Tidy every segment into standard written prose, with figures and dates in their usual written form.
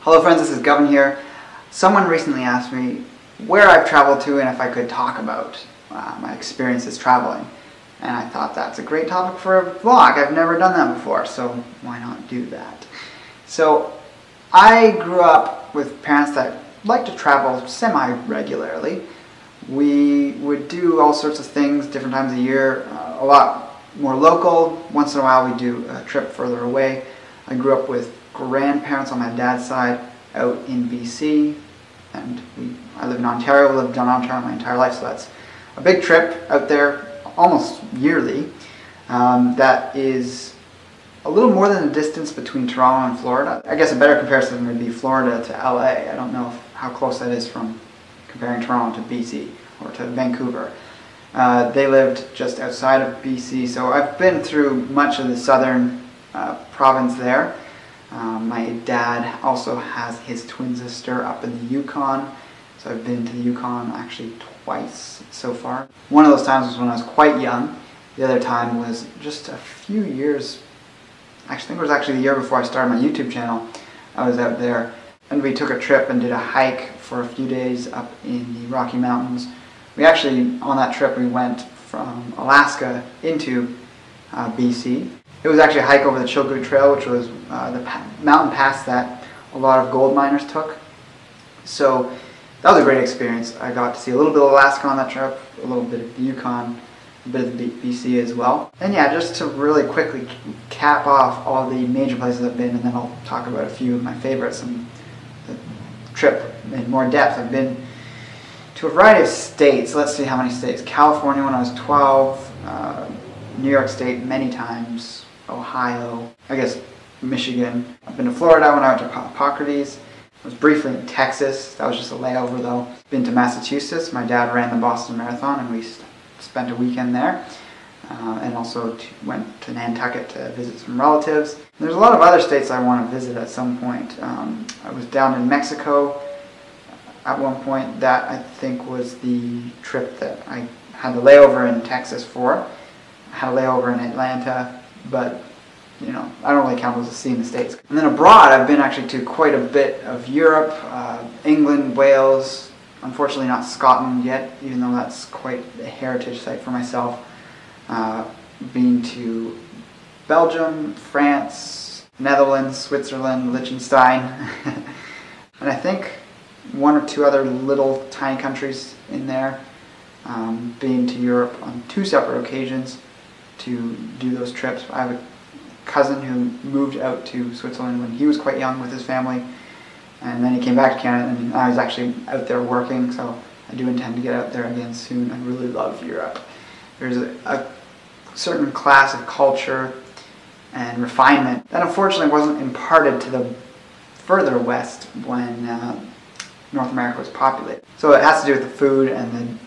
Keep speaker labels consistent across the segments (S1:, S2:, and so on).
S1: Hello friends, this is Govan here. Someone recently asked me where I've traveled to and if I could talk about my experiences traveling. And I thought that's a great topic for a vlog. I've never done that before, so why not do that? So I grew up with parents that like to travel semi-regularly. We would do all sorts of things different times of the year, a lot more local. Once in a while we do a trip further away. I grew up with grandparents on my dad's side out in BC, and I live in Ontario, lived in Ontario my entire life, so that's a big trip out there almost yearly. That is a little more than the distance between Toronto and Florida. I guess a better comparison would be Florida to LA. I don't know how close that is from comparing Toronto to BC or to Vancouver. They lived just outside of BC, so I've been through much of the southern province there. My dad also has his twin sister up in the Yukon, so I've been to the Yukon actually twice so far. One of those times was when I was quite young. The other time was just a few years, I think it was actually the year before I started my YouTube channel. I was out there and we took a trip and did a hike for a few days up in the Rocky Mountains. We actually, on that trip, we went from Alaska into BC. It was actually a hike over the Kilgour Trail, which was the mountain pass that a lot of gold miners took. So that was a great experience. I got to see a little bit of Alaska on that trip, a little bit of the Yukon, a bit of the BC as well. And yeah, just to really quickly cap off all the major places I've been, and then I'll talk about a few of my favorites and the trip in more depth. I've been to a variety of states. Let's see how many states. California when I was 12, New York State many times, Ohio, I guess Michigan. I've been to Florida when I went to Hippocrates. I was briefly in Texas. That was just a layover though. Been to Massachusetts. My dad ran the Boston Marathon and we spent a weekend there. And also went to Nantucket to visit some relatives. And there's a lot of other states I want to visit at some point. I was down in Mexico at one point. That I think was the trip that I had the layover in Texas for. I had a layover in Atlanta. But, you know, I don't really count those as seeing the States. And then abroad, I've been actually to quite a bit of Europe, England, Wales, unfortunately not Scotland yet, even though that's quite a heritage site for myself. Been to Belgium, France, Netherlands, Switzerland, Liechtenstein, and I think one or two other little tiny countries in there. Been to Europe on 2 separate occasions to do those trips. I have a cousin who moved out to Switzerland when he was quite young with his family, and then he came back to Canada, and I was actually out there working, so I do intend to get out there again soon. I really love Europe. There's a certain class of culture and refinement that unfortunately wasn't imparted to the further west when North America was populated. So it has to do with the food and the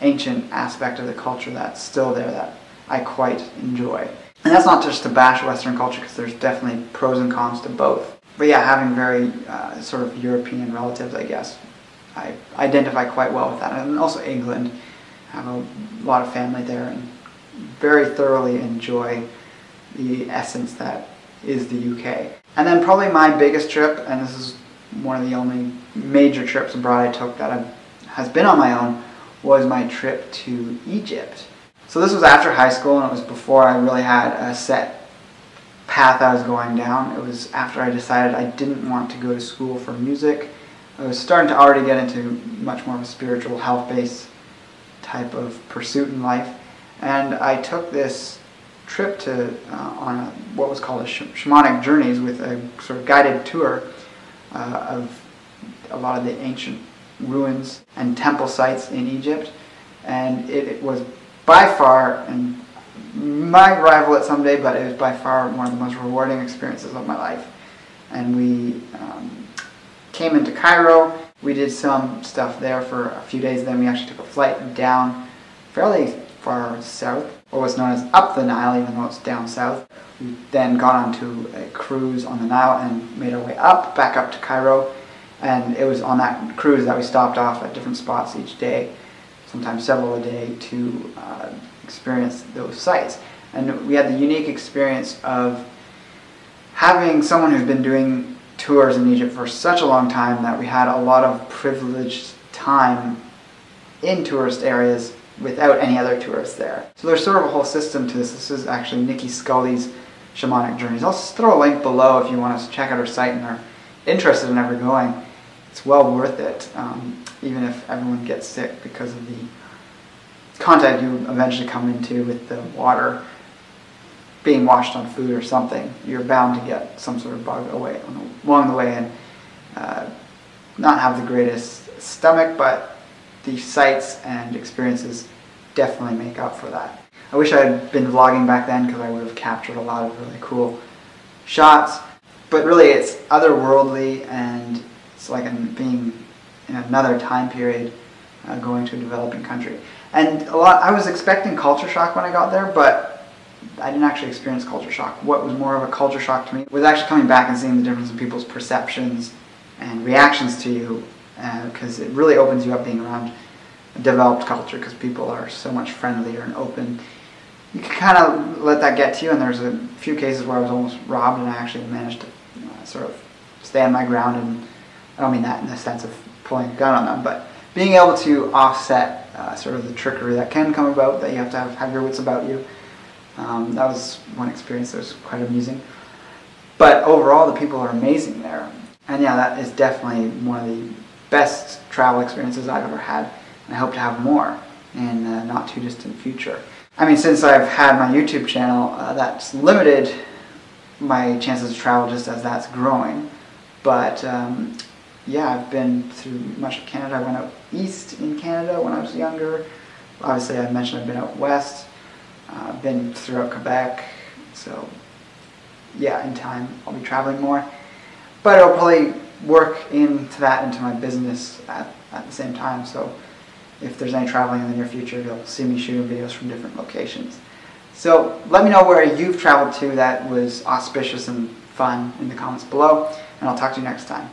S1: ancient aspect of the culture that's still there that I quite enjoy. And that's not just to bash Western culture, because there's definitely pros and cons to both. But yeah, having very sort of European relatives, I guess, I identify quite well with that. And also England, I have a lot of family there and very thoroughly enjoy the essence that is the UK. And then probably my biggest trip, and this is one of the only major trips abroad I took that has been on my own, was my trip to Egypt. So this was after high school, and it was before I really had a set path I was going down. It was after I decided I didn't want to go to school for music. I was starting to already get into much more of a spiritual, health-based type of pursuit in life. And I took this trip to on what was called a shamanic journeys, with a sort of guided tour of a lot of the ancient ruins and temple sites in Egypt. And it was by far, and might rival it someday, but it was by far one of the most rewarding experiences of my life. And we came into Cairo. We did some stuff there for a few days, then we actually took a flight down fairly far south, or what's known as up the Nile, even though it's down south. We then got onto a cruise on the Nile and made our way back up to Cairo. And it was on that cruise that we stopped off at different spots each day, sometimes several a day, to experience those sites. And we had the unique experience of having someone who's been doing tours in Egypt for such a long time that we had a lot of privileged time in tourist areas without any other tourists there. So there's sort of a whole system to this. This is actually Nikki Scully's Shamanic Journeys. I'll throw a link below if you want to check out her site and are interested in ever going. It's well worth it, even if everyone gets sick because of the contact you eventually come into with the water being washed on food or something. You're bound to get some sort of bug along the way and not have the greatest stomach, but the sights and experiences definitely make up for that. I wish I had been vlogging back then because I would have captured a lot of really cool shots, but really it's otherworldly and it's like being in another time period going to a developing country. And I was expecting culture shock when I got there, but I didn't actually experience culture shock. What was more of a culture shock to me was actually coming back and seeing the difference in people's perceptions and reactions to you, because it really opens you up being around a developed culture, because people are so much friendlier and open. You can kind of let that get to you, and there's a few cases where I was almost robbed and I actually managed to sort of stand my ground, and I don't mean that in the sense of pulling a gun on them, but being able to offset sort of the trickery that can come about, that you have to have your wits about you. That was one experience that was quite amusing. But overall, the people are amazing there. And yeah, that is definitely one of the best travel experiences I've ever had. And I hope to have more in the not too distant future. I mean, since I've had my YouTube channel, that's limited my chances to travel just as that's growing. But yeah, I've been through much of Canada. I went out east in Canada when I was younger. Obviously, I mentioned I've been out west. I've been throughout Quebec. So yeah, in time I'll be traveling more. But I'll probably work into my business at the same time. So if there's any traveling in the near future, you'll see me shooting videos from different locations. So let me know where you've traveled to that was auspicious and fun in the comments below, and I'll talk to you next time.